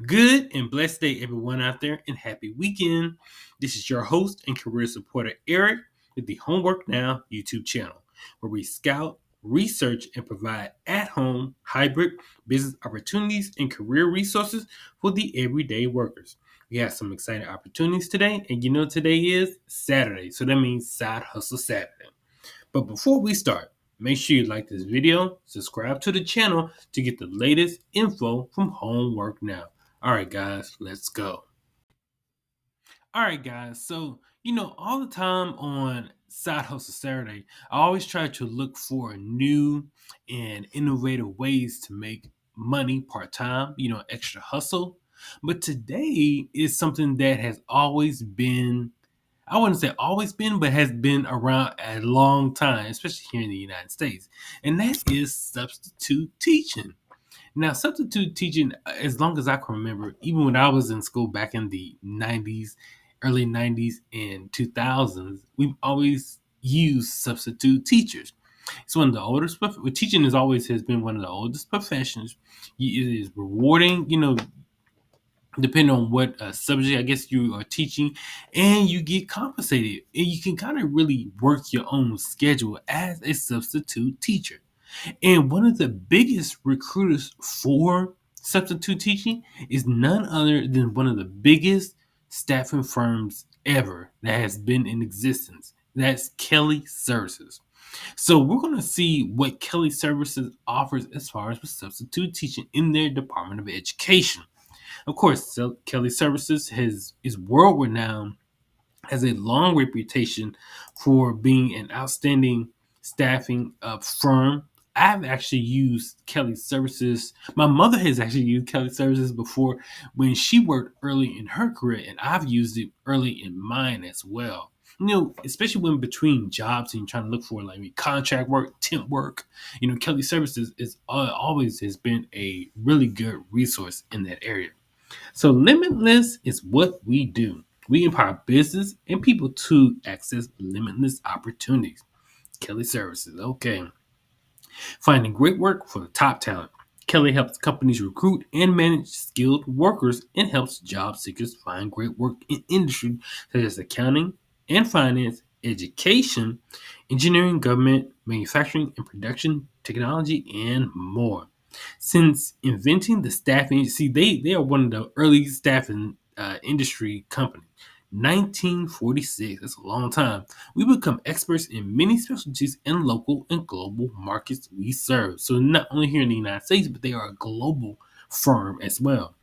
Good and blessed day, everyone out there, and happy weekend. This is your host and career supporter, Eric, with the Homework Now YouTube channel, where we scout, research, and provide at home, hybrid business opportunities and career resources for the everyday workers. We have some exciting opportunities today, and today is Saturday, so that means Side Hustle Saturday. But before we start, make sure you like this video, subscribe to the channel to get the latest info from Homework Now. All right, guys, let's go. All right, guys. So, all the time on Side Hustle Saturday, I always try to look for new and innovative ways to make money part time, extra hustle. But today is something that has always been, I wouldn't say always been, but has been around a long time, especially here in the United States. And that is substitute teaching. Now, substitute teaching, as long as I can remember, even when I was in school back in the 90s, early 90s and 2000s, we've always used substitute teachers. It's one of the oldest, teaching has always has been one of the oldest professions. It is rewarding, depending on what subject I guess you are teaching, and you get compensated. And you can kind of really work your own schedule as a substitute teacher. And one of the biggest recruiters for substitute teaching is none other than one of the biggest staffing firms ever that has been in existence. That's Kelly Services. So we're going to see what Kelly Services offers as far as substitute teaching in their Department of Education. Of course, Kelly Services is world renowned, has a long reputation for being an outstanding staffing firm. I've actually used Kelly Services. My mother has actually used Kelly Services before when she worked early in her career, and I've used it early in mine as well. Especially when between jobs and you're trying to look for like contract work, temp work, Kelly Services is always has been a really good resource in that area. So limitless is what we do. We empower business and people to access limitless opportunities. Kelly Services. Okay. Finding great work for the top talent. Kelly helps companies recruit and manage skilled workers and helps job seekers find great work in industries such as accounting and finance, education, engineering, government, manufacturing and production, technology, and more. Since inventing the staffing, see, they are one of the early staffing industry companies. 1946, that's a long time. We become experts in many specialties in local and global markets we serve. So not only here in the United States, but they are a global firm as well.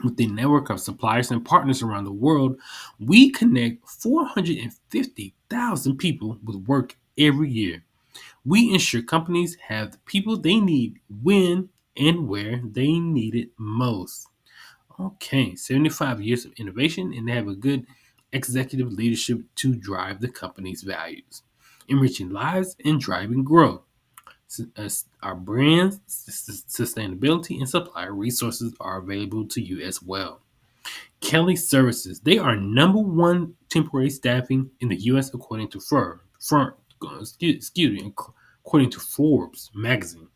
With a network of suppliers and partners around the world, we connect 450,000 people with work every year. We ensure companies have the people they need when and where they need it most. Okay, 75 years of innovation, and they have a good executive leadership to drive the company's values, enriching lives and driving growth. Our brands, sustainability, and supplier resources are available to you as well. Kelly Services, they are number one temporary staffing in the U.S. according to according to Forbes magazine.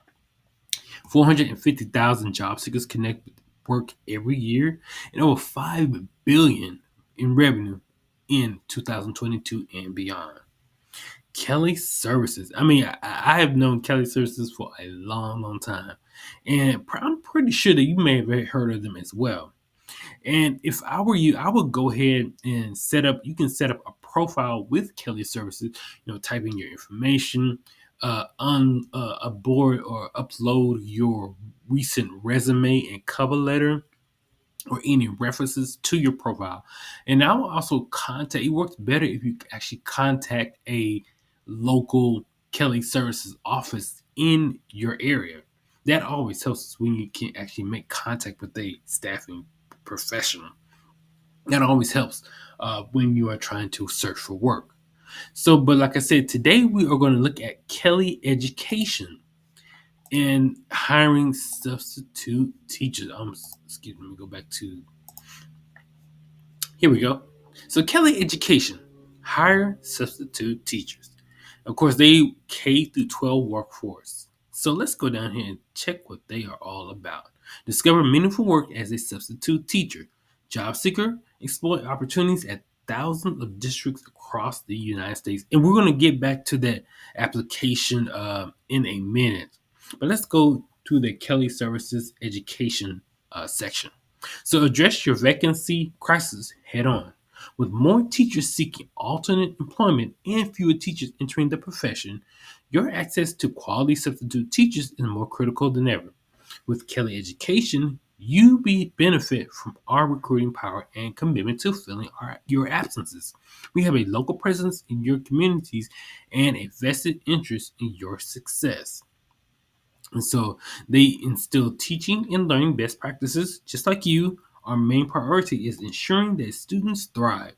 450,000 job seekers connect with work every year, and over 5 billion in revenue in 2022 and beyond. Kelly Services. I mean, I have known Kelly Services for a long, long time, and I'm pretty sure that you may have heard of them as well. And if I were you, I would go ahead and set up. You can set up a profile with Kelly Services. Type in your information, aboard or upload your recent resume and cover letter or any references to your profile. And I will also contact. It works better if you actually contact a local Kelly Services office in your area. That always helps us when you can actually make contact with a staffing professional. That always helps when you are trying to search for work. So, but like I said, today we are going to look at Kelly Education and hiring substitute teachers. Excuse me, let me go back to, here we go. So, Kelly Education, hire substitute teachers. Of course, they K through 12 workforce. So let's go down here and check what they are all about. Discover meaningful work as a substitute teacher. Job seeker, exploit opportunities at thousands of districts across the United States. And we're going to get back to that application in a minute. But let's go to the Kelly Services Education section. So address your vacancy crisis head on. With more teachers seeking alternate employment and fewer teachers entering the profession, your access to quality substitute teachers is more critical than ever. With Kelly Education, you benefit from our recruiting power and commitment to filling your absences. We have a local presence in your communities and a vested interest in your success. And so they instill teaching and learning best practices just like you. Our main priority is ensuring that students thrive.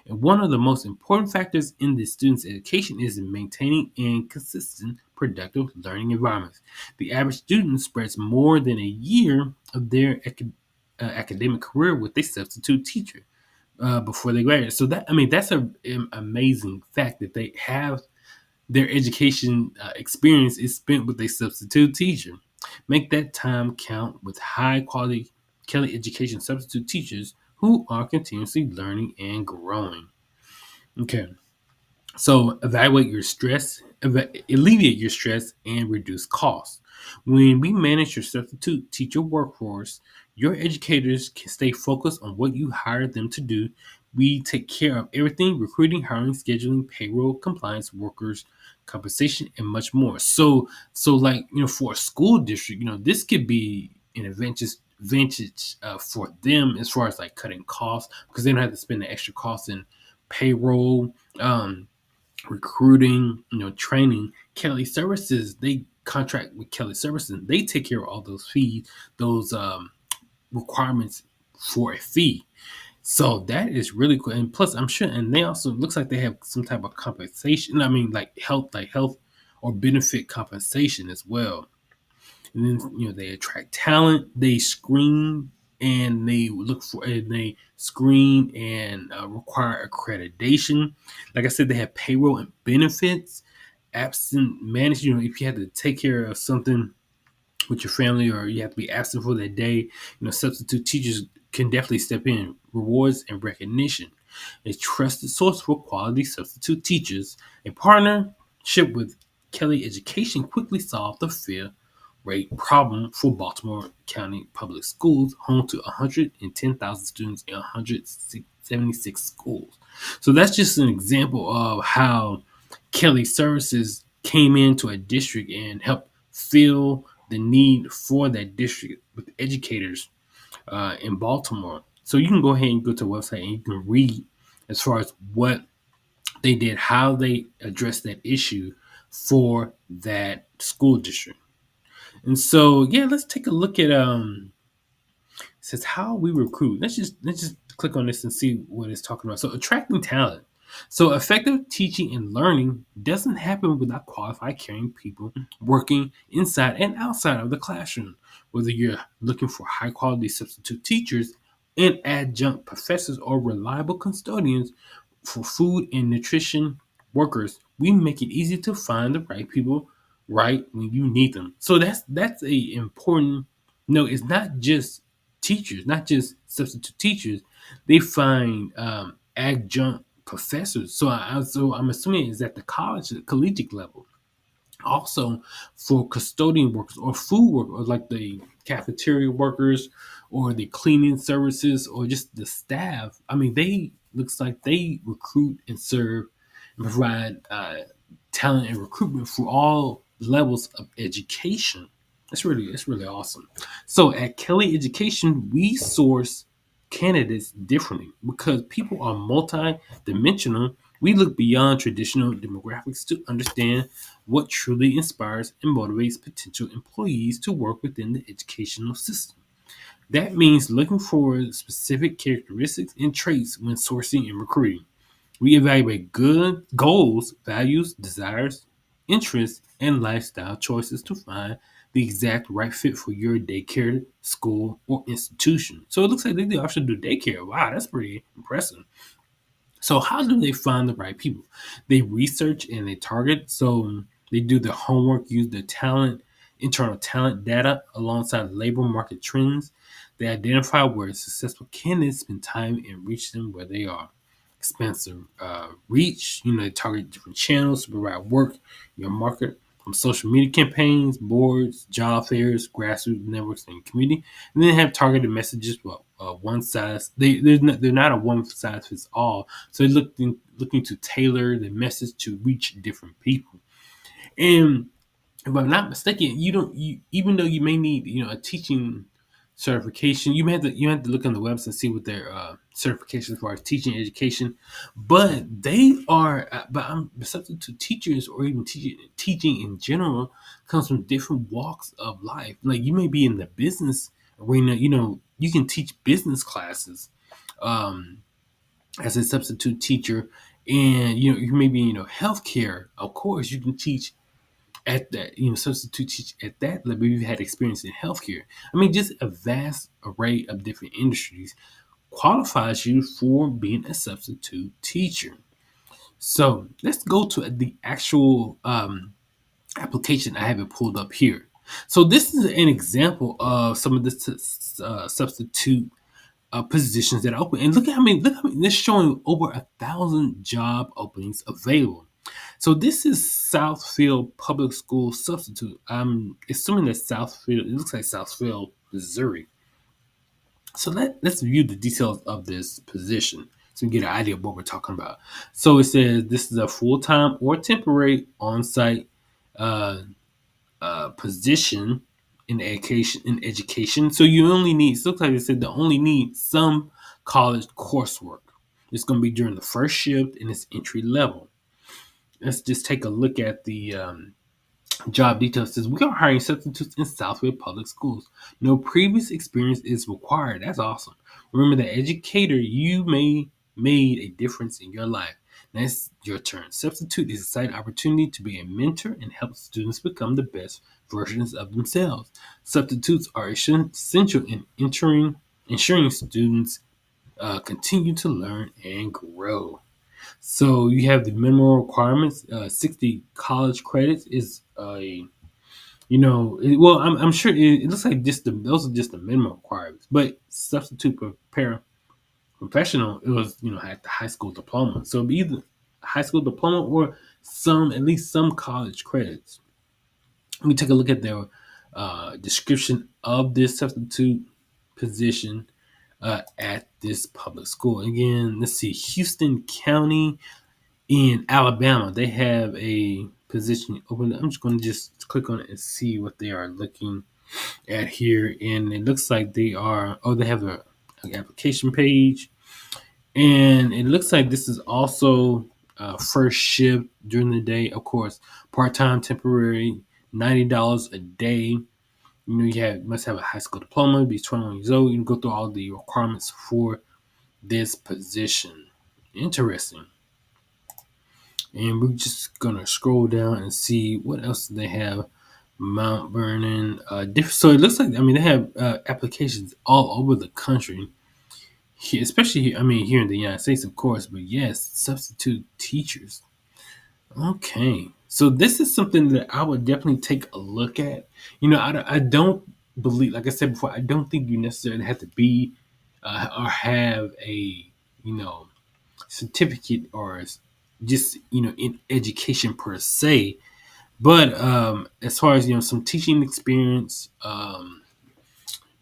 And one of the most important factors in the student's education is in maintaining and consistent productive learning environments. The average student spreads more than a year of their academic career with a substitute teacher before they graduate. So that's an amazing fact that they have their education experience is spent with a substitute teacher. Make that time count with high quality Kelly education substitute teachers who are continuously learning and growing. Okay. So evaluate your stress, alleviate your stress, and reduce costs. When we manage your substitute teacher workforce, your educators can stay focused on what you hired them to do. We take care of everything: recruiting, hiring, scheduling, payroll, compliance, workers, compensation, and much more. So like for a school district, this could be an advantage for them as far as like cutting costs because they don't have to spend the extra costs in payroll. Recruiting, training. Kelly Services, they contract with Kelly Services. And they take care of all those fees, those requirements for a fee. So that is really cool. And plus, I'm sure, and they also looks like they have some type of compensation. I mean, like health or benefit compensation as well. And then they attract talent, they screen and they look for and they screen and require accreditation. Like I said, they have payroll and benefits, absent managed. If you had to take care of something with your family or you have to be absent for that day, substitute teachers can definitely step in. Rewards and recognition. A trusted source for quality substitute teachers. A partnership with Kelly Education quickly solved the fear rate problem for Baltimore County Public Schools, home to 110,000 students in 176 schools. So that's just an example of how Kelly Services came into a district and helped fill the need for that district with educators in Baltimore. So you can go ahead and go to the website and you can read as far as what they did, how they addressed that issue for that school district. And so, yeah, let's take a look at it says how we recruit. Let's just click on this and see what it's talking about. So attracting talent. So effective teaching and learning doesn't happen without qualified, caring people working inside and outside of the classroom. Whether you're looking for high quality substitute teachers and adjunct professors or reliable custodians for food and nutrition workers, we make it easy to find the right people right when you need them. So that's a important note. It's not just teachers, not just substitute teachers. They find adjunct professors. So I'm assuming it's at the collegiate level. Also, for custodian workers or food workers, like the cafeteria workers or the cleaning services or just the staff. I mean, they looks like they recruit and serve and provide talent and recruitment for all levels of education. It's really awesome. So at Kelly Education, we source candidates differently because people are multi-dimensional. We look beyond traditional demographics to understand what truly inspires and motivates potential employees to work within the educational system. That means looking for specific characteristics and traits when sourcing and recruiting. We evaluate good goals, values, desires, interests, and lifestyle choices to find the exact right fit for your daycare, school, or institution. So it looks like they do actually do daycare. Wow, that's pretty impressive. So how do they find the right people? They research and they target. So they do their homework, use their talent internal talent data alongside labor market trends. They identify where successful candidates spend time and reach them where they are. Expansive reach, they target different channels to provide work in your market, from social media campaigns, boards, job fairs, grassroots networks, and community. And then they have targeted messages. Well, one size they're not a one size fits all. So they're looking to tailor the message to reach different people. And if I'm not mistaken, you don't you even though you may need a teaching certification, you have to look on the website and see what their certifications for teaching education. But substitute teachers or even teaching in general comes from different walks of life. Like you may be in the business arena, you can teach business classes um, as a substitute teacher, and you may be healthcare. Of course, you can teach at that, substitute teach at that level. You've had experience in healthcare. I mean, just a vast array of different industries qualifies you for being a substitute teacher. So let's go to the actual application. I have it pulled up here. So this is an example of some of the substitute positions that are open. And look how many, this showing over 1,000 job openings available. So this is Southfield Public School substitute. I'm assuming that Southfield, it looks like Southfield, Missouri. So let's view the details of this position so we get an idea of what we're talking about. So it says this is a full-time or temporary on-site uh, position in education. So you only need, it looks like they said they only need some college coursework. It's going to be during the first shift and it's entry level. Let's just take a look at the job details. It says we are hiring substitutes in Southfield Public Schools. No previous experience is required. That's awesome. Remember that educator, you may made a difference in your life. Now it's your turn. Substitute is a site opportunity to be a mentor and help students become the best versions of themselves. Substitutes are essential in ensuring students continue to learn and grow. So you have the minimum requirements. 60 college credits is well, I'm sure it looks like those are just the minimum requirements. But substitute professional, it was at the high school diploma. So it'd be either high school diploma or at least some college credits. Let me take a look at their description of this substitute position at this public school. Again, let's see, Houston County in Alabama, they have a position open. I'm just going to just click on it and see what they are looking at here. And it looks like they have an application page. And it looks like this is also first shift during the day. Of course, part-time, temporary, $90 a day. Must have a high school diploma, be 21 years old. You can go through all the requirements for this position. Interesting. And we're just gonna scroll down and see what else they have. Mount Vernon, so it looks like they have applications all over the country, especially here, here in the United States, of course. But yes, substitute teachers. Okay, so this is something that I would definitely take a look at. I don't believe, like I said before, I don't think you necessarily have to be or have a certificate or just in education per se, but as far as some teaching experience,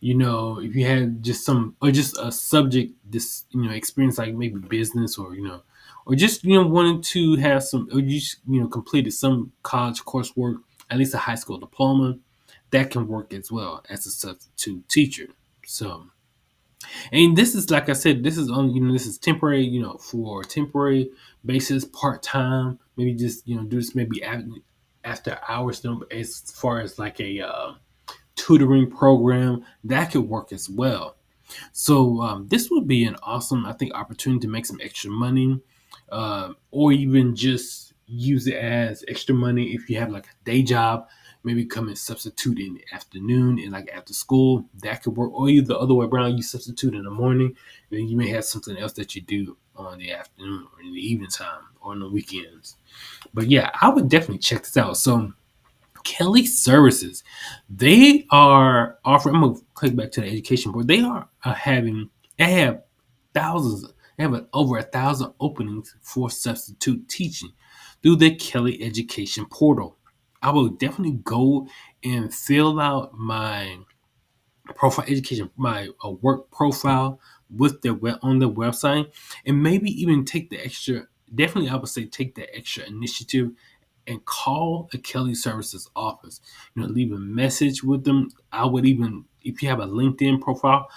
if you had just some or just a subject this experience, like maybe business or just wanting to have some, or you just completed some college coursework, at least a high school diploma, that can work as well as a substitute teacher. So, and this is, like I said, this is only this is temporary, for temporary basis, part time. Maybe just do this maybe after hours. As far as like a tutoring program, that could work as well. So this would be an awesome, I think, opportunity to make some extra money, or even just use it as extra money if you have like a day job. Maybe come and substitute in the afternoon and like after school, that could work. Or you the other way around, you substitute in the morning, and you may have something else that you do on the afternoon or in the evening time or on the weekends. But yeah, I would definitely check this out. So Kelly Services, they are offering. I'm gonna click back to the education board. They are having. They have thousands. They have over 1,000 openings for substitute teaching through the Kelly Education Portal. I will definitely go and fill out my profile education, my work profile with their on their website, and maybe even take the extra. Definitely, I would say take the extra initiative and call the Kelly Services office. Leave a message with them. I would even, if you have a LinkedIn profile,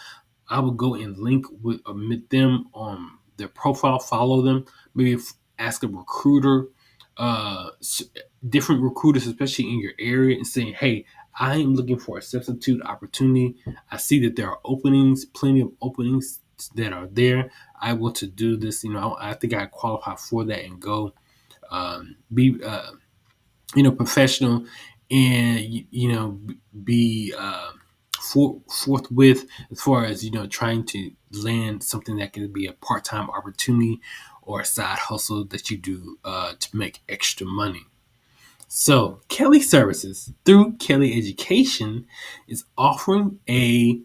I would go and link with them on their profile, follow them, maybe ask a recruiter, uh, different recruiters, especially in your area, and saying, "Hey, I am looking for a substitute opportunity. I see that there are openings, plenty of openings that are there. I want to do this. I think I qualify for that and go be professional and be forthwith as far as trying to land something that could be a part-time opportunity or a side hustle that you do to make extra money. So Kelly Services through Kelly Education is offering a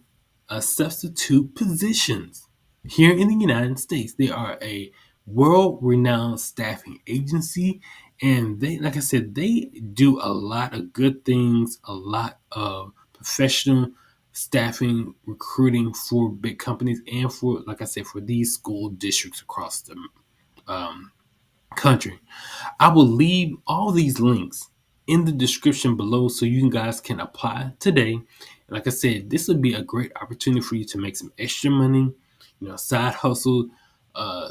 substitute positions here in the United States. They are a world-renowned staffing agency, and they, like I said, they do a lot of good things, a lot of professional staffing, recruiting for big companies, and for, like I said, for these school districts across the um, country. I will leave all these links in the description below so you guys can apply today. And like I said, this would be a great opportunity for you to make some extra money, side hustle,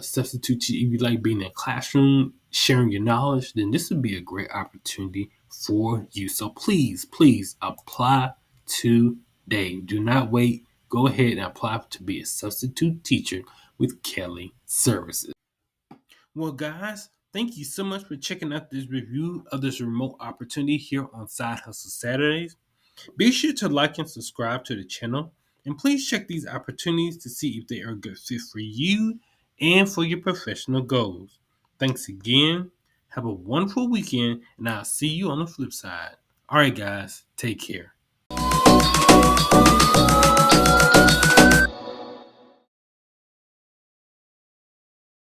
substitute. If you like being in a classroom, sharing your knowledge, then this would be a great opportunity for you. So please apply today. Do not wait. Go ahead and apply to be a substitute teacher with Kelly Services. Well, guys, thank you so much for checking out this review of this remote opportunity here on Side Hustle Saturdays. Be sure to like and subscribe to the channel, and please check these opportunities to see if they are a good fit for you and for your professional goals. Thanks again. Have a wonderful weekend, and I'll see you on the flip side. All right, guys, take care.